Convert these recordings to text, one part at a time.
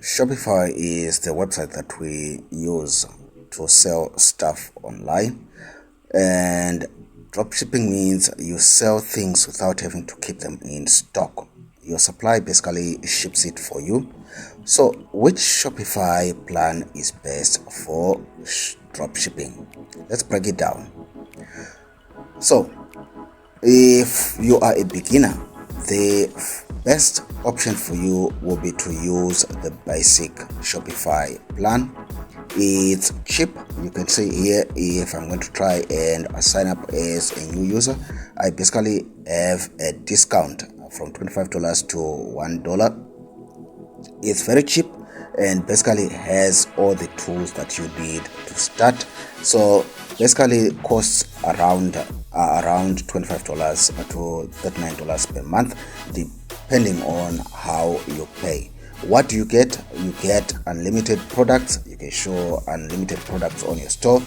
Shopify is the website that we use to sell stuff online, and dropshipping means you sell things without having to keep them in stock. Your supply basically ships it for you. So, which Shopify plan is best for dropshipping? Let's break it down. So, if you are a beginner, the best option for you will be to use the basic Shopify plan. It's cheap. You can see here, if I'm going to try and sign up as a new user, I basically have a discount from $25 to $1. It's very cheap and basically has all the tools that you need to start. So basically costs around $25 to $39 per month, depending on how you pay. What do you get? You get unlimited products. You can show unlimited products on your store.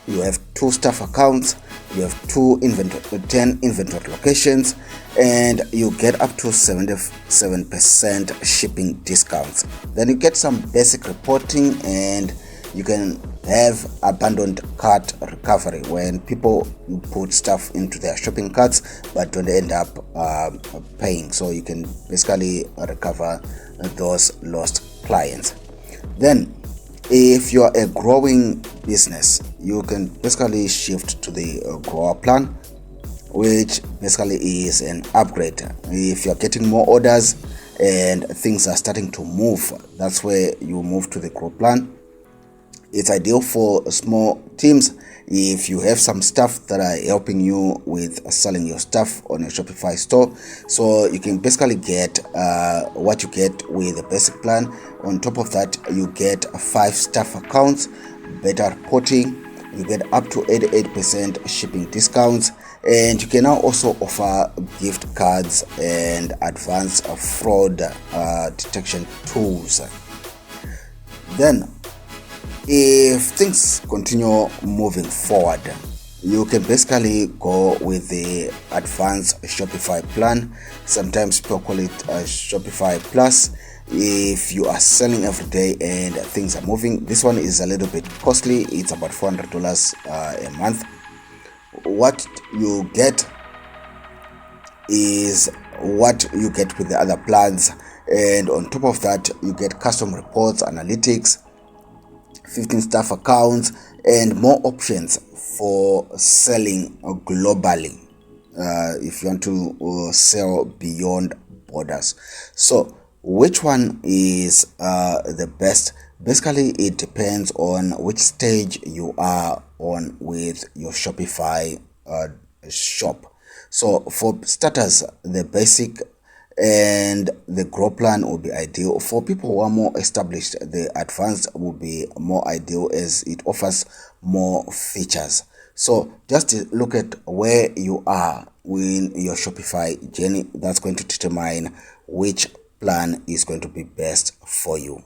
You have 2 staff accounts. You have 10 inventory locations, and you get up to 77% shipping discounts. Then you get some basic reporting, and you can have abandoned cart recovery when people put stuff into their shopping carts but don't end up paying. So you can basically recover those lost clients. Then if you're a growing business, you can basically shift to the grower plan, which basically is an upgrade. If you're getting more orders and things are starting to move, that's where you move to the grow plan. It's ideal for small teams if you have some staff that are helping you with selling your stuff on your Shopify store. So you can basically get what you get with the basic plan. On top of that, you get 5 staff accounts, better reporting, you get up to 88% shipping discounts, and you can now also offer gift cards and advanced fraud detection tools. Then if things continue moving forward, you can basically go with the advanced Shopify plan. Sometimes people call it Shopify Plus. If you are selling every day and things are moving, this one is a little bit costly. It's about $400 a month. What you get is what you get with the other plans, and on top of that, you get custom reports, analytics, 15 staff accounts, and more options for selling globally if you want to sell beyond borders. So which one is the best? Basically, it depends on which stage you are on with your Shopify shop. So for starters, the basic and the grow plan will be ideal. For people who are more established, the advanced will be more ideal as it offers more features. So just look at where you are in your Shopify journey. That's going to determine which plan is going to be best for you.